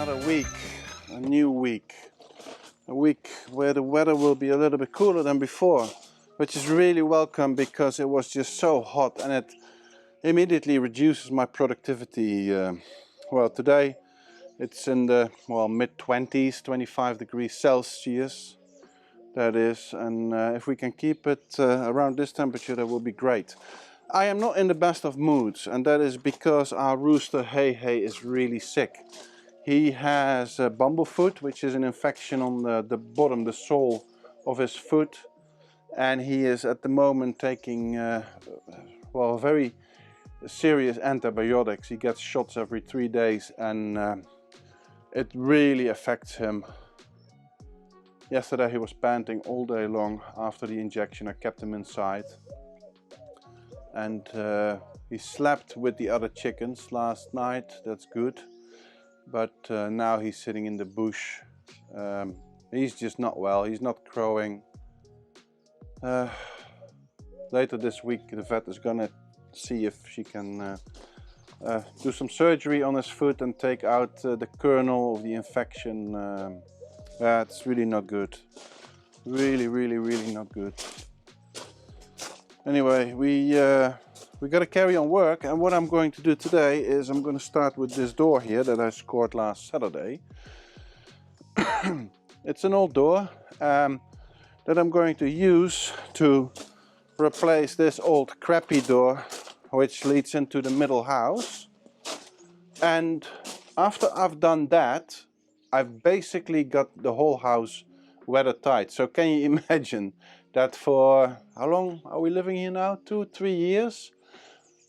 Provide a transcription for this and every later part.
another week, a new week. A week where the weather will be a little bit cooler than before, which is really welcome because it was just so hot and it immediately reduces my productivity. Well, today it's in the mid-20s, 25 degrees Celsius, that is, and if we can keep it around this temperature, that will be great. I am not in the best of moods, and that is because our rooster Hey is really sick. He has a bumblefoot, which is an infection on the bottom, the sole of his foot, and he is at the moment taking very serious antibiotics. He gets shots every 3 days, and it really affects him. Yesterday he was panting all day long after the injection. I kept him inside, and he slept with the other chickens last night. That's good. But now he's sitting in the bush. He's just not well. He's not crowing. Later this week the vet is gonna see if she can do some surgery on his foot and take out the kernel of the infection. It's really not good. Really not good. Anyway, we got to carry on work, and what I'm going to do today is I'm going to start with this door here that I scored last Saturday. It's an old door that I'm going to use to replace this old crappy door which leads into the middle house. And after I've done that, I've basically got the whole house weathertight. So can you imagine that for, how long are we living here now? 2-3 years?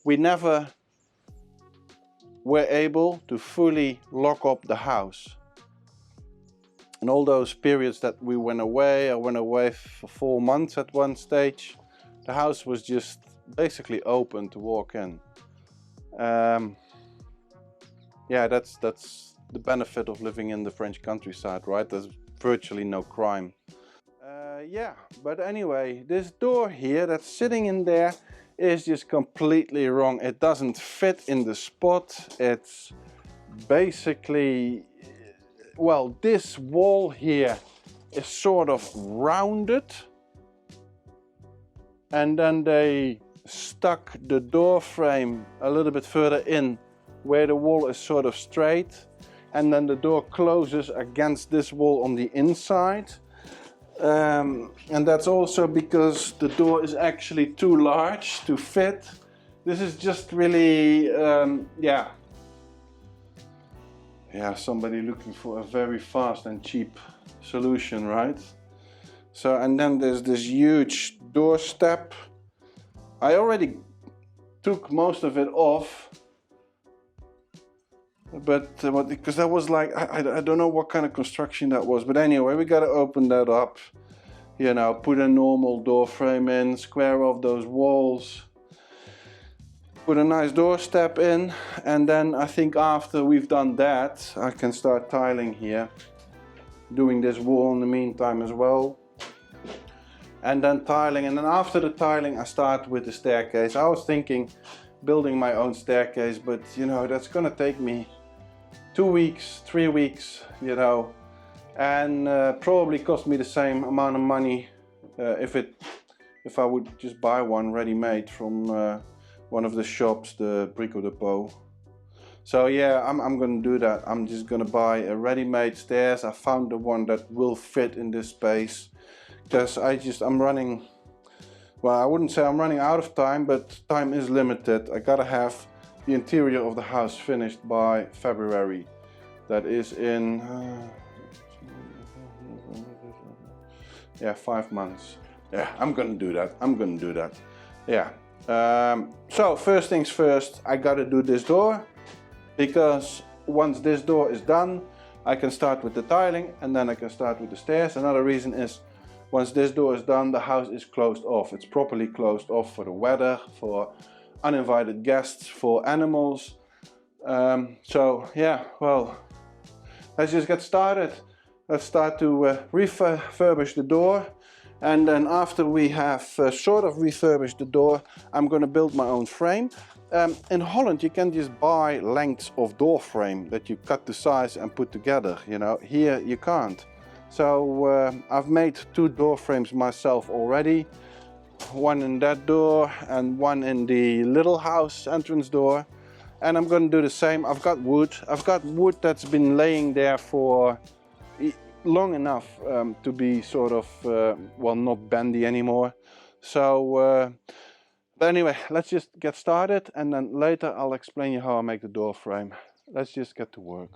We never were able to fully lock up the house. And all those periods that we went away, I went away for 4 months at one stage, the house was just basically open to walk in. Yeah, that's the benefit of living in the French countryside, right? There's virtually no crime. Yeah, but anyway, this door here that's sitting in there is just completely wrong. It doesn't fit in the spot. It's basically, well, this wall here is sort of rounded, and then they stuck the door frame a little bit further in where the wall is sort of straight, and then the door closes against this wall on the inside. And that's also because the door is actually too large to fit. This is just really, yeah, somebody looking for a very fast and cheap solution, right? So, and then there's this huge door step. I already took most of it off, but because that was like, I don't know what kind of construction that was, but anyway, we got to open that up, you know, put a normal door frame in, square off those walls, put a nice door step in, and then I think after we've done that, I can start tiling here, doing this wall in the meantime as well, and then tiling. And then after the tiling I start with the staircase. I was thinking building my own staircase, but you know, that's gonna take me 2 weeks, 3 weeks, you know, and probably cost me the same amount of money if I would just buy one ready-made from one of the shops, the Brico Depot. So yeah, I'm gonna do that. I'm just gonna buy a ready-made stairs. I found the one that will fit in this space, because I'm running, well, I wouldn't say I'm running out of time, but time is limited. I gotta have the interior of the house finished by February. That is in 5 months. Yeah, I'm gonna do that. Yeah. So first things first, I gotta do this door, because once this door is done, I can start with the tiling, and then I can start with the stairs. Another reason is, once this door is done, the house is closed off. It's properly closed off for the weather, for uninvited guests, for animals. So yeah, well, let's just get started. Let's start to refurbish the door, and then after we have sort of refurbished the door, I'm going to build my own frame. In Holland you can just buy lengths of door frame that you cut to size and put together, you know. Here you can't. So I've made 2 door frames myself already. One in that door and one in the little house entrance door. And I'm going to do the same. I've got wood that's been laying there for long enough to be sort of, well, not bendy anymore. So, but anyway, let's just get started and then later I'll explain you how I make the door frame. Let's just get to work.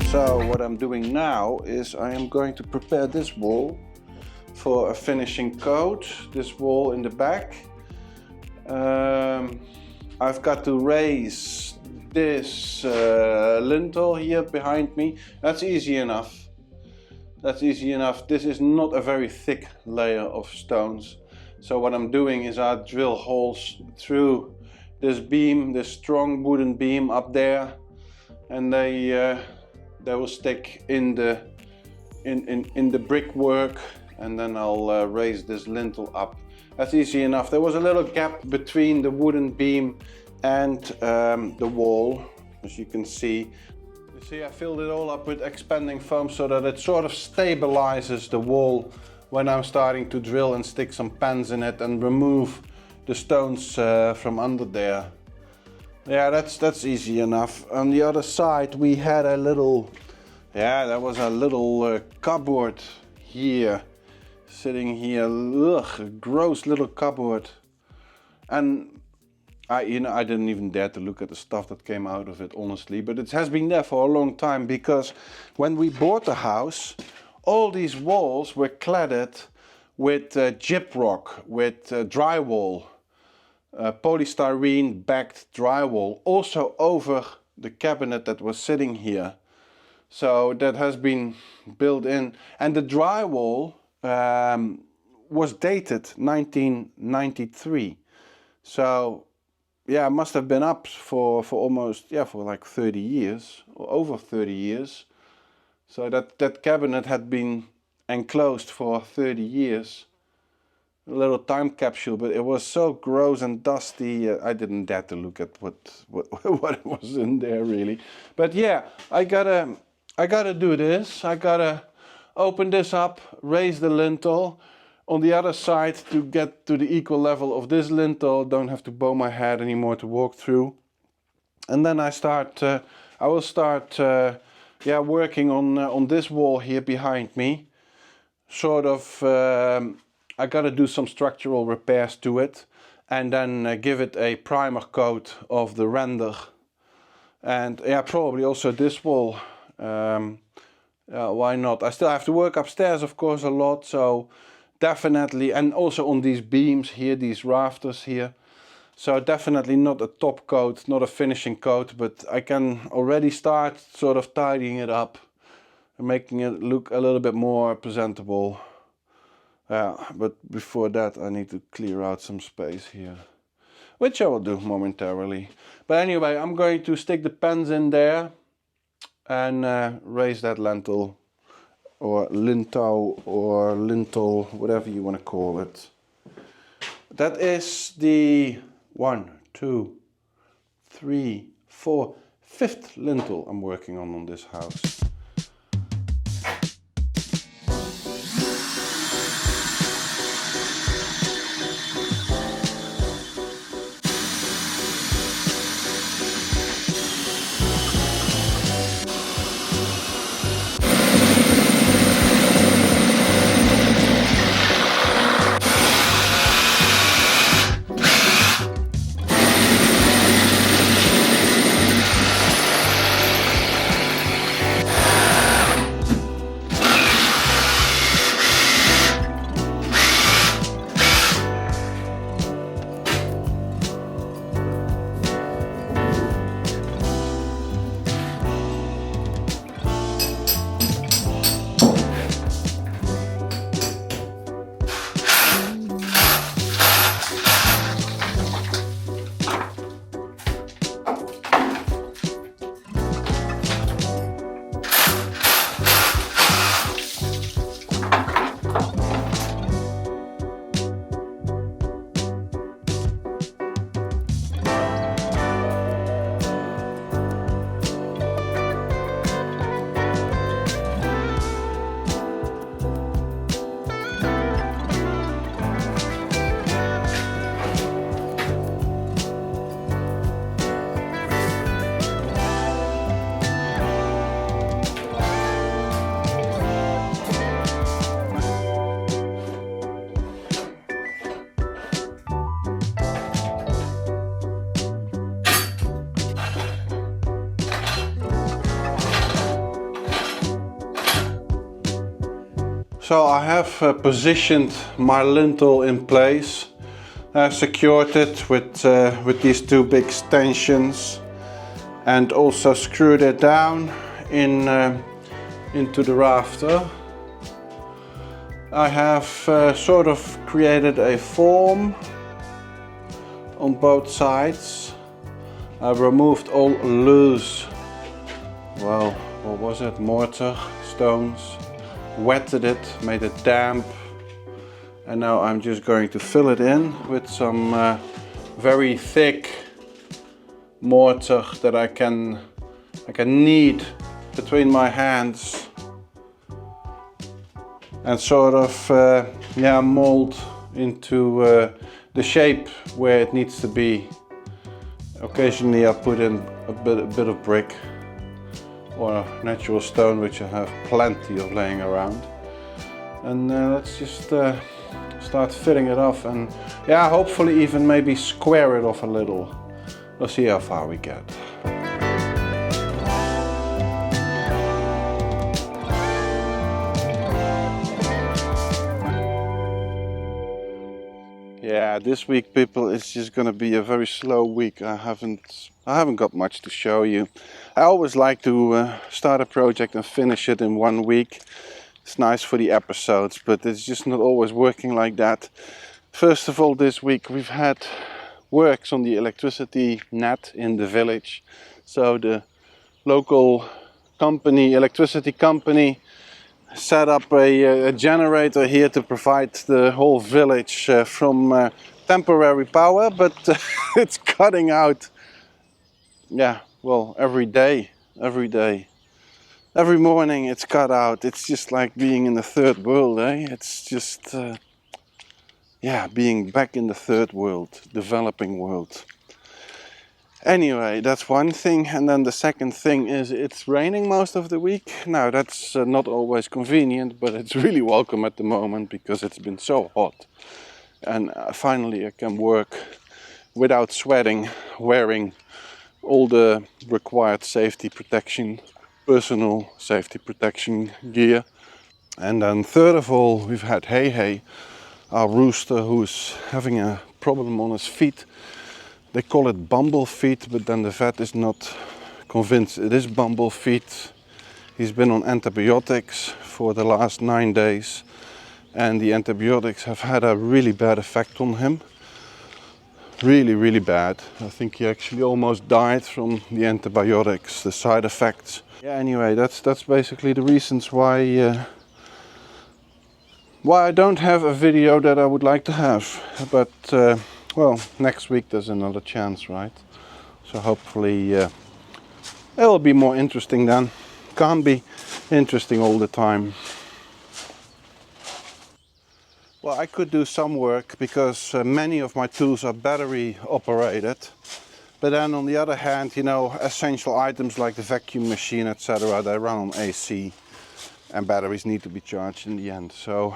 So what I'm doing now is I am going to prepare this wall for a finishing coat, this wall in the back. I've got to raise this lintel here behind me. That's easy enough. That's easy enough. This is not a very thick layer of stones. So what I'm doing is I drill holes through this beam, this strong wooden beam up there, and they will stick in the brickwork, and then I'll raise this lintel up. That's easy enough. There was a little gap between the wooden beam and the wall, as you can see. You see, I filled it all up with expanding foam so that it sort of stabilizes the wall when I'm starting to drill and stick some pans in it and remove the stones from under there. Yeah, that's easy enough. On the other side we had a little, there was a little cupboard here, sitting here. Ugh, a gross little cupboard. And I didn't even dare to look at the stuff that came out of it, honestly. But it has been there for a long time, because when we bought the house, all these walls were cladded with gyprock, with drywall. Polystyrene backed drywall, also over the cabinet that was sitting here. So that has been built in, and the drywall was dated 1993. So yeah, it must have been up for almost, for like 30 years or over 30 years. So that cabinet had been enclosed for 30 years. A little time capsule, but it was so gross and dusty. I didn't dare to look at what was in there, really. But yeah, I gotta do this. I gotta open this up, raise the lintel on the other side to get to the equal level of this lintel. Don't have to bow my head anymore to walk through. And then I will start working on this wall here behind me. Sort of. I gotta do some structural repairs to it, and then give it a primer coat of the render. And yeah, probably also this wall. Why not? I still have to work upstairs, of course, a lot. So definitely, and also on these beams here, these rafters here. So definitely not a top coat, not a finishing coat, but I can already start sort of tidying it up and making it look a little bit more presentable. But before that I need to clear out some space here, which I will do momentarily. But anyway, I'm going to stick the pens in there, and raise that lintel or lintel or lintel, whatever you want to call it. That is the 1, 2, 3, 4, 5th lintel I'm working on this house. So I have positioned my lintel in place. I secured it with these 2 big stanchions and also screwed it down into the rafter. I have sort of created a form on both sides. I removed all loose, well, what was it, mortar, stones. Wetted it, made it damp, and now I'm just going to fill it in with some very thick mortar that I can knead between my hands and sort of mold into the shape where it needs to be. Occasionally I put in a bit of brick or natural stone, which I have plenty of laying around, and let's just start fitting it off, and yeah, hopefully even maybe square it off a little. We'll see how far we get. Yeah, this week, people, it's just gonna be a very slow week. I haven't got much to show you. I always like to start a project and finish it in 1 week. It's nice for the episodes, but it's just not always working like that. First of all, this week we've had works on the electricity net in the village. So the local company, electricity company, set up a generator here to provide the whole village from temporary power, but it's cutting out, yeah, well, every day, every morning it's cut out. It's just like being in the third world, eh? It's just, yeah, being back in the third world, developing world. Anyway, that's one thing, and then the second thing is it's raining most of the week. Now that's not always convenient, but it's really welcome at the moment because it's been so hot. And finally I can work without sweating, wearing all the required safety protection, personal safety protection gear. And then third of all, we've had Hey, our rooster, who's having a problem on his feet. They call it bumble feet, but then the vet is not convinced it is bumble feet. He's been on antibiotics for the last 9 days, and the antibiotics have had a really bad effect on him. really, really bad. I think he actually almost died from the antibiotics, the side effects. Yeah, anyway, that's basically the reasons why I don't have a video that I would like to have. But well, next week there's another chance, right? So hopefully it'll be more interesting then. Can't be interesting all the time. Well, I could do some work because many of my tools are battery operated. But then on the other hand, you know, essential items like the vacuum machine, etc., they run on AC and batteries need to be charged in the end. So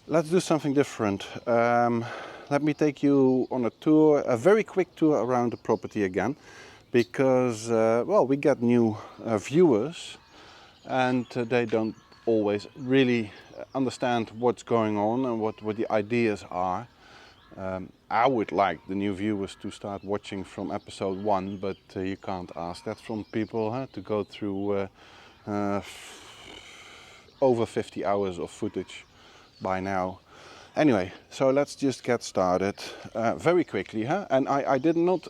let's do something different. Let me take you on a tour, a very quick tour around the property again, because well, we get new viewers and they don't always really understand what's going on and what the ideas are. I would like the new viewers to start watching from episode 1, but you can't ask that from people, huh, to go through over 50 hours of footage by now. Anyway, so let's just get started very quickly, huh? And I did not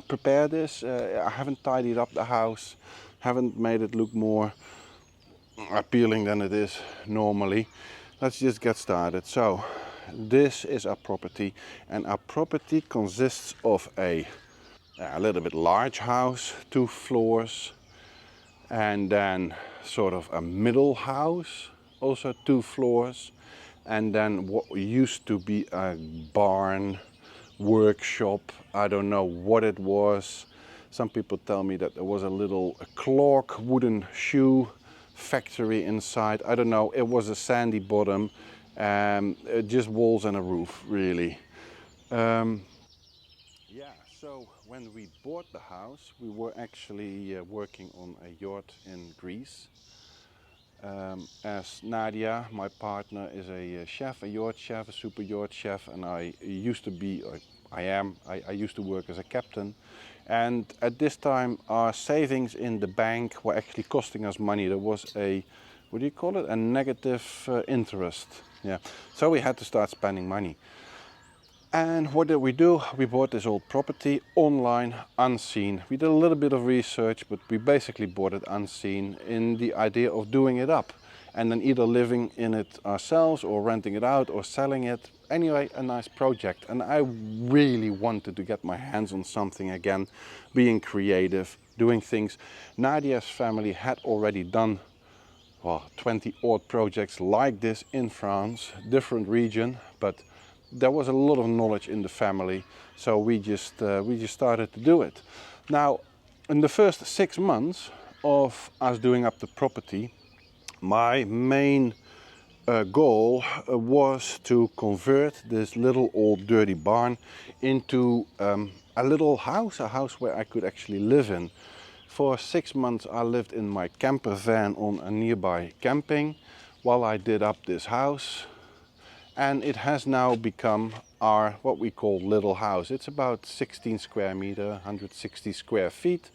prepare this. I haven't tidied up the house, haven't made it look more appealing than it is normally. Let's just get started. So this is our property, and our property consists of a little bit large house, 2 floors, and then sort of a middle house, also 2 floors, and then what used to be a barn, workshop. I don't know what it was. Some people tell me that there was a little clock wooden shoe factory inside. I don't know. It was a sandy bottom, just walls and a roof, really. Yeah, so when we bought the house, we were actually working on a yacht in Greece. As Nadia, my partner, is a chef, a yacht chef, a super yacht chef, and I used to be, or I used to work as a captain. And at this time, our savings in the bank were actually costing us money. There was a, what do you call it? A negative interest. Yeah, so we had to start spending money. And what did we do? We bought this old property online, unseen. We did a little bit of research, but we basically bought it unseen in the idea of doing it up and then either living in it ourselves or renting it out or selling it. Anyway, a nice project. And I really wanted to get my hands on something again, being creative, doing things. Nadia's family had already done, well, 20 odd projects like this in France, different region, but there was a lot of knowledge in the family, so we just started to do it. Now, in the first 6 months of us doing up the property, my main goal was to convert this little old dirty barn into a little house, a house where I could actually live in. For 6 months I lived in my camper van on a nearby camping while I did up this house. And it has now become our, what we call little house. It's about 16 square meter, 160 square feet.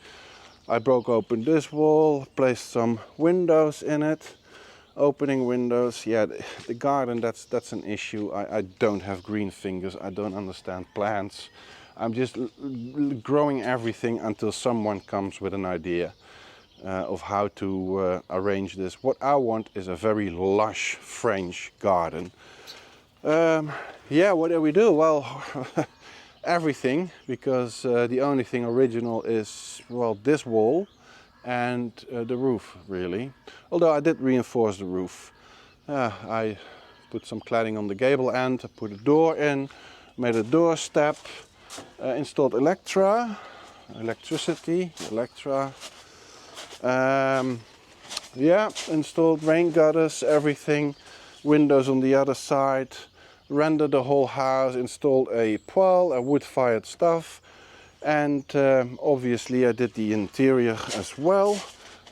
I broke open this wall, placed some windows in it, opening windows. Yeah, the garden, that's an issue. I don't have green fingers, I don't understand plants. I'm just growing everything until someone comes with an idea of how to arrange this. What I want is a very lush French garden. Yeah, what do we do? Well, everything, because the only thing original is, well, this wall and the roof, really. Although I did reinforce the roof. I put some cladding on the gable end, I put a door in, made a door step, installed electricity, yeah, installed rain gutters, everything, windows on the other side. Rendered the whole house, installed a poêle, a wood-fired stove, and obviously I did the interior as well.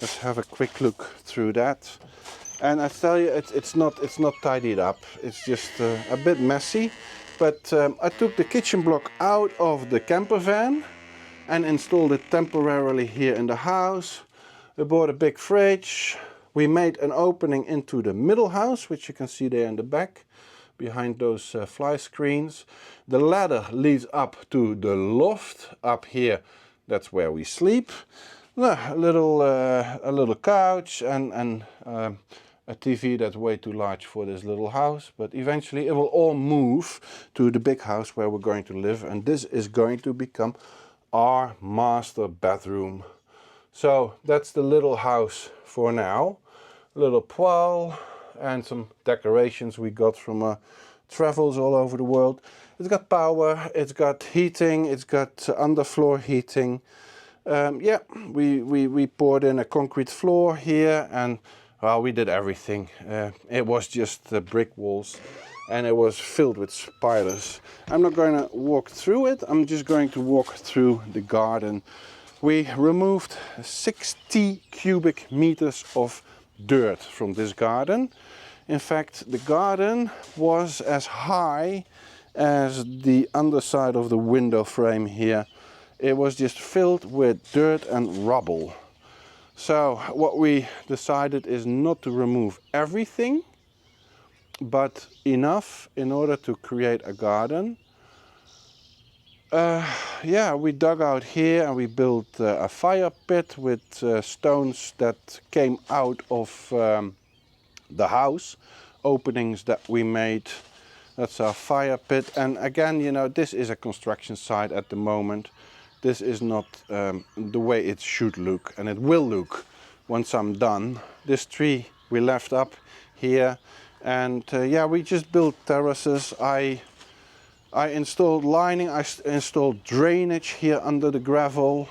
Let's have a quick look through that. And I tell you, it's not tidied up. It's just a bit messy. But I took the kitchen block out of the camper van and installed it temporarily here in the house. We bought a big fridge. We made an opening into the middle house, which you can see there in the back, behind those fly screens. The ladder leads up to the loft up here. That's where we sleep. A little couch and a TV that's way too large for this little house, but eventually it will all move to the big house where we're going to live, and this is going to become our master bedroom. So that's the little house for now. A little poêle and some decorations we got from travels all over the world. It's got power, it's got heating, it's got underfloor heating. Yeah, we poured in a concrete floor here, and well, we did everything. It was just brick walls, and it was filled with spiders. I'm not going to walk through it, I'm just going to walk through the garden. We removed 60 cubic meters of dirt from this garden. In fact, the garden was as high as the underside of the window frame here. It was just filled with dirt and rubble. So what we decided is not to remove everything, but enough in order to create a garden. Yeah, we dug out here and we built a fire pit with stones that came out of the house, openings that we made. That's our fire pit. And again, you know, this is a construction site at the moment. This is not the way it should look, and it will look once I'm done. This tree we left up here, and yeah, we just built terraces. I installed lining, I installed drainage here under the gravel,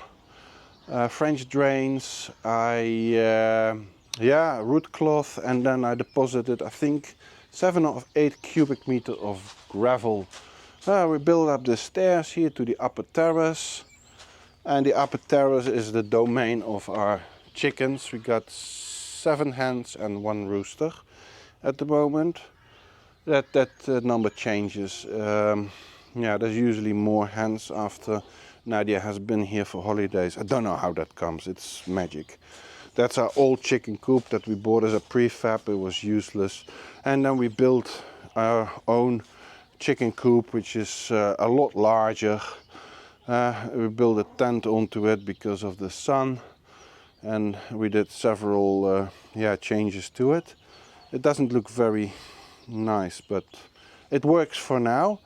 French drains, yeah, root cloth, and then I deposited, I think, 7 or 8 cubic meters of gravel. We built up the stairs here to the upper terrace. And the upper terrace is the domain of our chickens. We got 7 hens and 1 rooster at the moment. That number changes. Yeah, there's usually more hens after Nadia has been here for holidays. I don't know how that comes, it's magic. That's our old chicken coop that we bought as a prefab. It was useless. And then we built our own chicken coop, which is a lot larger. We built a tent onto it because of the sun, and we did several yeah, changes to it. It doesn't look very nice, but it works for now.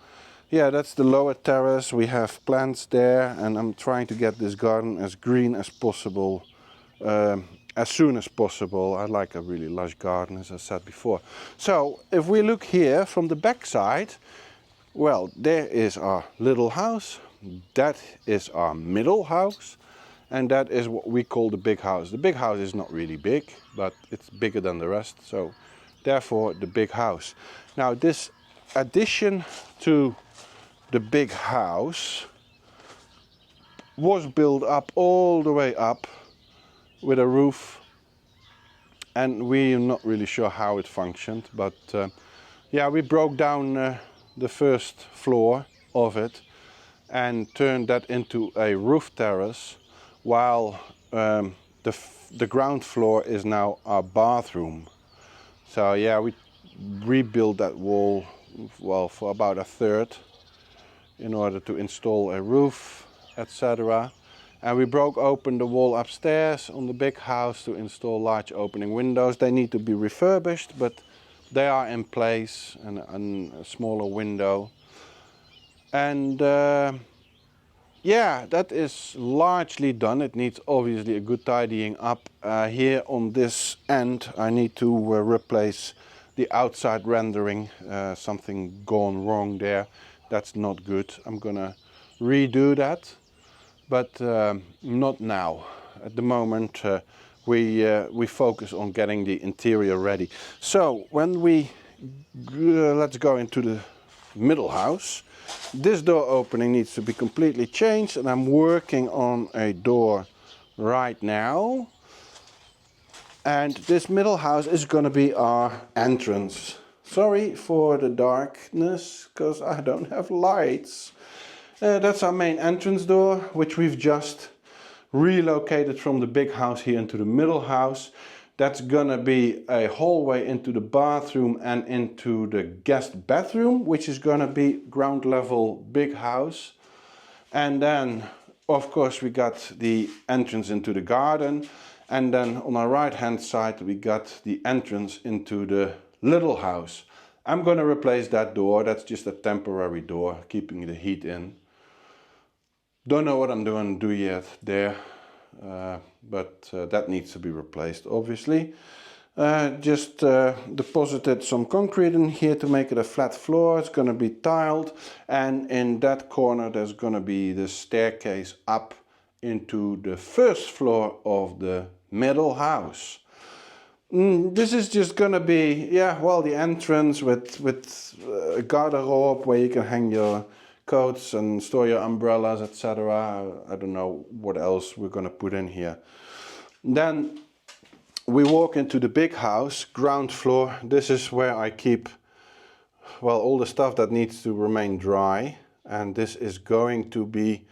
Yeah, that's the lower terrace. We have plants there, and I'm trying to get this garden as green as possible, as soon as possible. I like a really lush garden, as I said before. So if we look here from the back side, well, there is our little house. That is our middle house, and that is what we call the big house. The big house is not really big, but it's bigger than the rest, so therefore the big house. Now this addition to the big house was built up all the way up with a roof, and we're not really sure how it functioned, but yeah, we broke down the first floor of it and turned that into a roof terrace, while the ground floor is now our bathroom. So yeah, we rebuilt that wall, well, for about 1/3 in order to install a roof, etc. And we broke open the wall upstairs on the big house to install large opening windows. They need to be refurbished, but they are in place, and a smaller window. And yeah, that is largely done. It needs obviously a good tidying up. Here on this end I need to replace the outside rendering. Something gone wrong there. That's not good. I'm gonna redo that, but not now. At the moment we focus on getting the interior ready. So when we let's go into the middle house. This door opening needs to be completely changed, and I'm working on a door right now. And this middle house is going to be our entrance. Sorry for the darkness, because I don't have lights. That's our main entrance door, which we've just relocated from the big house here into the middle house. That's gonna be a hallway into the bathroom and into the guest bathroom, which is gonna be ground level big house. And then of course we got the entrance into the garden, and then on our right hand side we got the entrance into the little house. I'm gonna replace that door. That's just a temporary door, keeping the heat in. Don't know what I'm going to do yet there, but that needs to be replaced obviously. Just deposited some concrete in here to make it a flat floor. It's going to be tiled, and in that corner there's going to be the staircase up into the first floor of the middle house. This is just going to be, yeah, well, the entrance with a garderobe where you can hang your coats and store your umbrellas, etc. I don't know what else we're going to put in here. Then we walk into the big house, ground floor. This is where I keep, well, all the stuff that needs to remain dry. And this is going to be,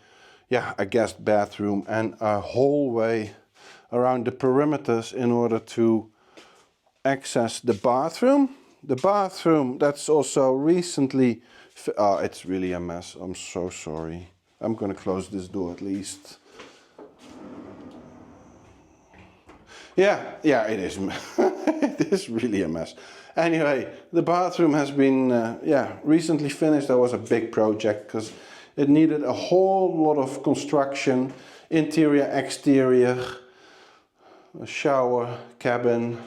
yeah, a guest bathroom and a hallway around the perimeters in order to access the bathroom. The bathroom, that's also recently, oh, it's really a mess. I'm so sorry. I'm gonna close this door at least. Yeah, it is. It is really a mess. Anyway, the bathroom has been, recently finished. That was a big project because it needed a whole lot of construction, interior, exterior, a shower, cabin,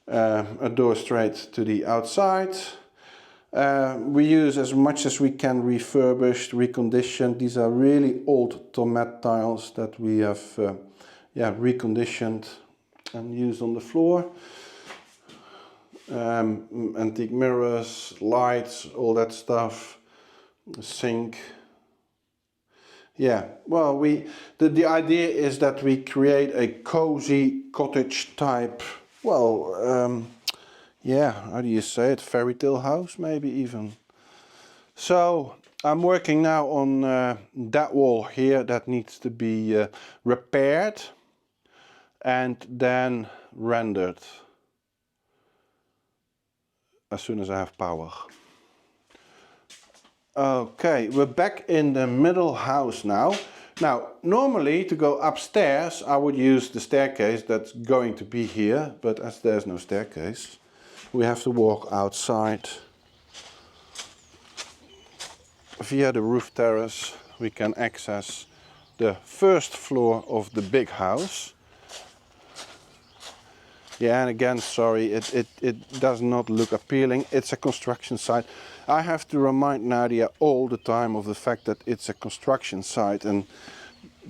a door straight to the outside. We use as much as we can refurbished, reconditioned. These are really old tomat tiles that we have reconditioned and used on the floor. Antique mirrors, lights, all that stuff, sink. Yeah, well, the idea is that we create a cozy cottage type, well, how do you say it, fairy tale house maybe even. So I'm working now on that wall here that needs to be repaired and then rendered as soon as I have power. Okay, we're back in the middle house now. Now, normally to go upstairs I would use the staircase that's going to be here, but as there's no staircase, we have to walk outside. Via the roof terrace we can access the first floor of the big house. Yeah, and again, sorry, it does not look appealing. It's a construction site. I have to remind Nadia all the time of the fact that it's a construction site, and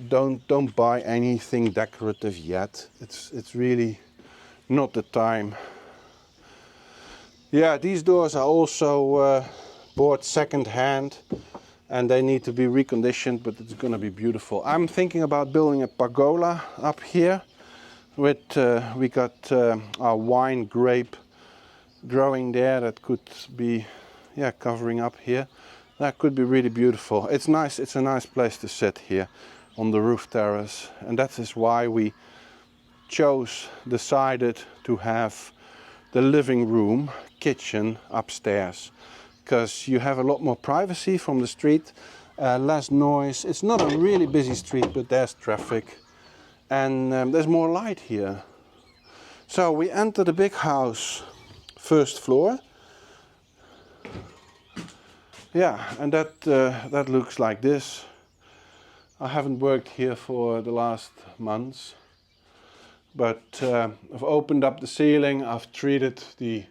don't buy anything decorative yet. It's really not the time. Yeah, these doors are also bought second hand, and they need to be reconditioned, but it's gonna be beautiful. I'm thinking about building a pergola up here. With we got our wine grape growing there that could be, yeah, covering up here. That could be really beautiful. It's nice. It's a nice place to sit here on the roof terrace, and that is why we decided to have the living room kitchen upstairs, because you have a lot more privacy from the street, less noise. It's not a really busy street, but there's traffic. And there's more light here. So we enter the big house, first floor. Yeah, and that looks like this. I haven't worked here for the last months, but I've opened up the ceiling. I've treated the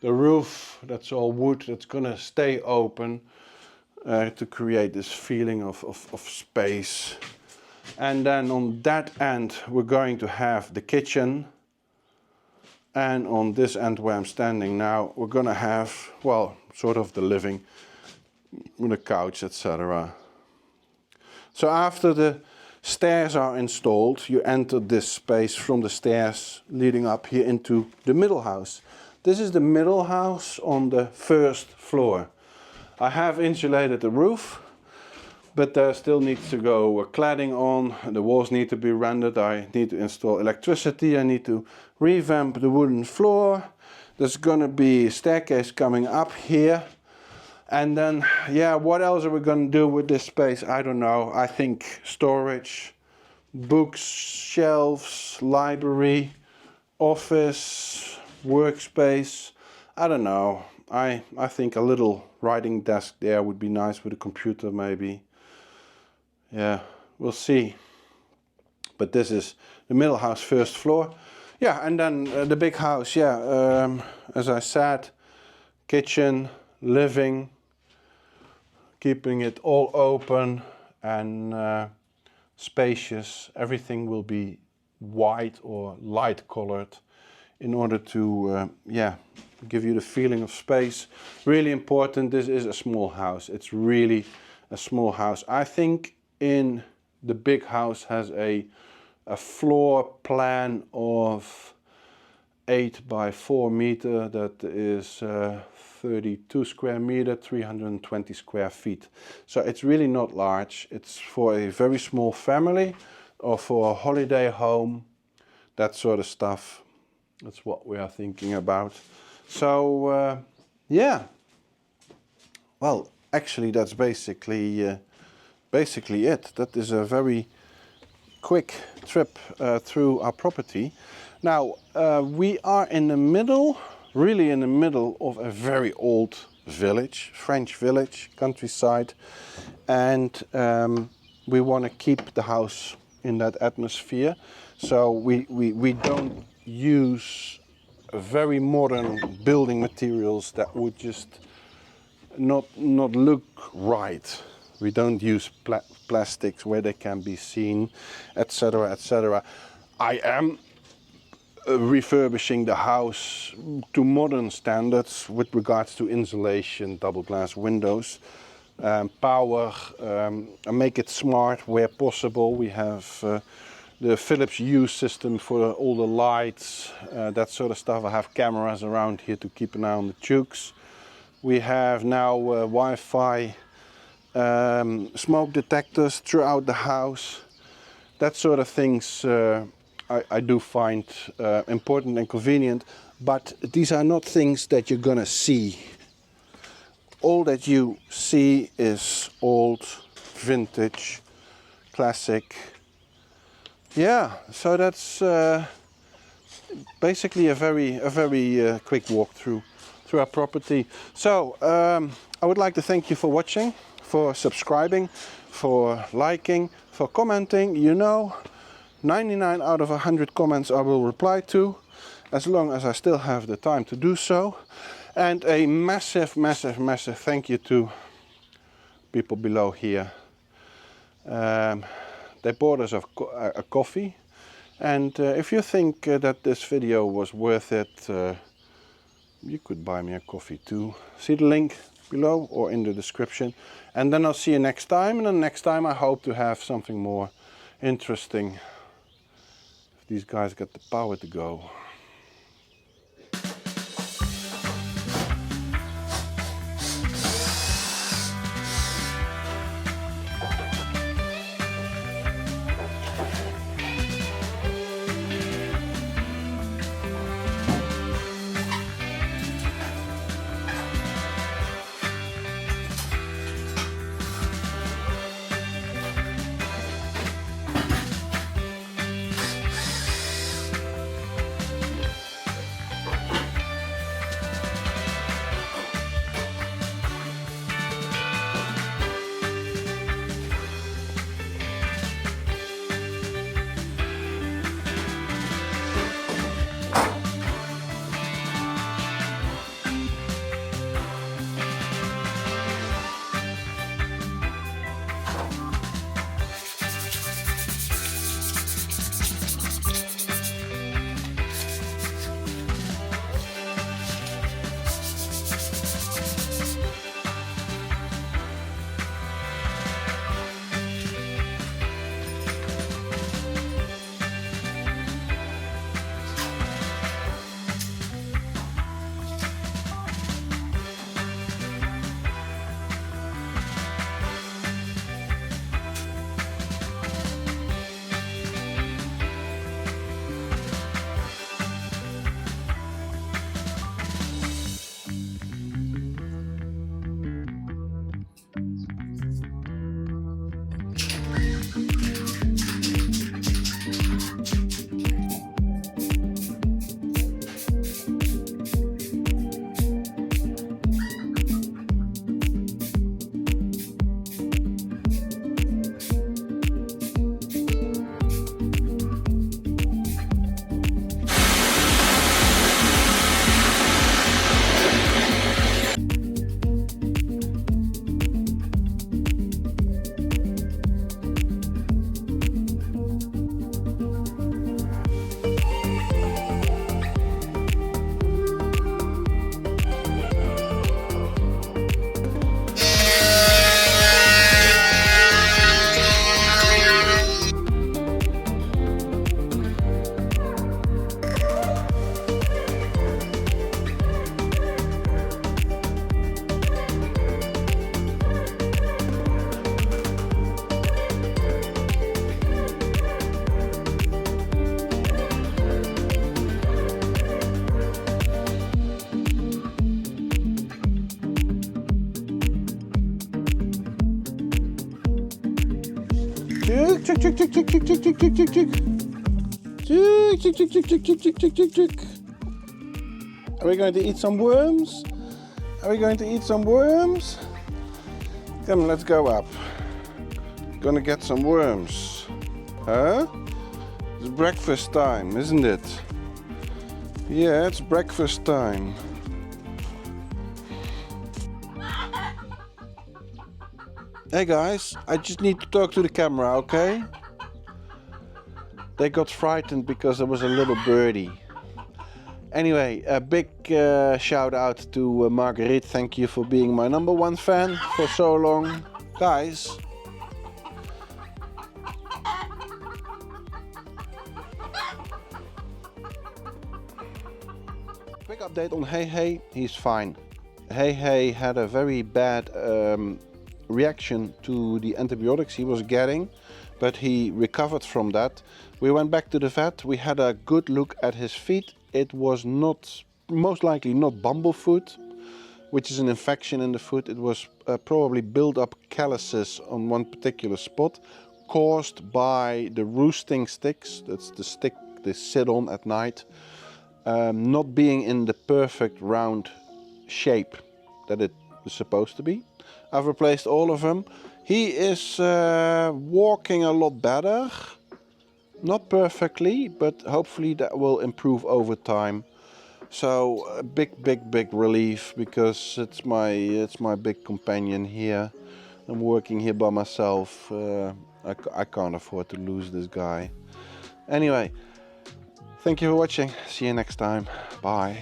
roof. That's all wood. That's gonna stay open to create this feeling of space. And then on that end we're going to have the kitchen, and on this end where I'm standing now we're gonna have, well, sort of the living with a couch, etc. So after the stairs are installed, you enter this space from the stairs leading up here into the middle house. This is the middle house on the first floor. I have insulated the roof. but there still needs to go cladding on, the walls need to be rendered, I need to install electricity, I need to revamp the wooden floor. There's gonna be a staircase coming up here. And then, yeah, what else are we gonna do with this space? I don't know. I think storage, books, shelves, library, office, workspace. I don't know. I think a little writing desk there would be nice with a computer maybe. Yeah, we'll see. But this is the middle house, first floor. Yeah, and then the big house, yeah, as I said, kitchen, living, keeping it all open and spacious. Everything will be white or light colored in order to, yeah, give you the feeling of space. Really important, this is a small house. It's really a small house. I think in the big house has a floor plan of 8 by 4 meter, that is 32 square meter, 320 square feet. So it's really not large. It's for a very small family or for a holiday home, that sort of stuff. That's what we are thinking about. So yeah, well, actually that's basically it. That is a very quick trip through our property. Now we are in the middle, really in the middle of a very old village, French village, countryside, and we want to keep the house in that atmosphere. So we don't use very modern building materials that would just not look right. We don't use plastics where they can be seen, etc., etc. I am refurbishing the house to modern standards with regards to insulation, double glass windows, power, and make it smart where possible. We have the Philips Hue system for all the lights, that sort of stuff. I have cameras around here to keep an eye on the tukes. We have now Wi-Fi, smoke detectors throughout the house. That sort of things I do find important and convenient, but these are not things that you're gonna see. All that you see is old, vintage, classic. Yeah, so that's basically a very quick walk through our property. So I would like to thank you for watching, for subscribing, for liking, for commenting. You know, 99 out of 100 comments I will reply to, as long as I still have the time to do so. And a massive thank you to people below here. They bought us a coffee, and if you think that this video was worth it, you could buy me a coffee too. See the link below or in the description. And then I'll see you next time, and then next time I hope to have something more interesting. If these guys got the power to go. Chick, chick, chick, chick, chick, chick, chick, chick, chick. Chick, chick, chick, chick, chick, chick, chick, chick, chick, chick. Are we going to eat some worms? Are we going to eat some worms? Come, let's go up. Gonna get some worms. Huh? It's breakfast time, isn't it? Yeah, it's breakfast time. Hey guys, I just need to talk to the camera, okay? They got frightened because there was a little birdie. Anyway, a big shout out to Marguerite. Thank you for being my #1 fan for so long. Guys. Quick update on Hey Hey, he's fine. Hey Hey had a very bad reaction to the antibiotics he was getting, but he recovered from that. We went back to the vet, we had a good look at his feet. It was not, most likely not bumblefoot, which is an infection in the foot. It was probably built up calluses on one particular spot, caused by the roosting sticks. That's the stick they sit on at night, not being in the perfect round shape that it was supposed to be. I've replaced all of them. He is walking a lot better. Not perfectly, but hopefully that will improve over time. So a big relief, because it's my big companion here. I'm working here by myself. I can't afford to lose this guy. Anyway, thank you for watching. See you next time. Bye.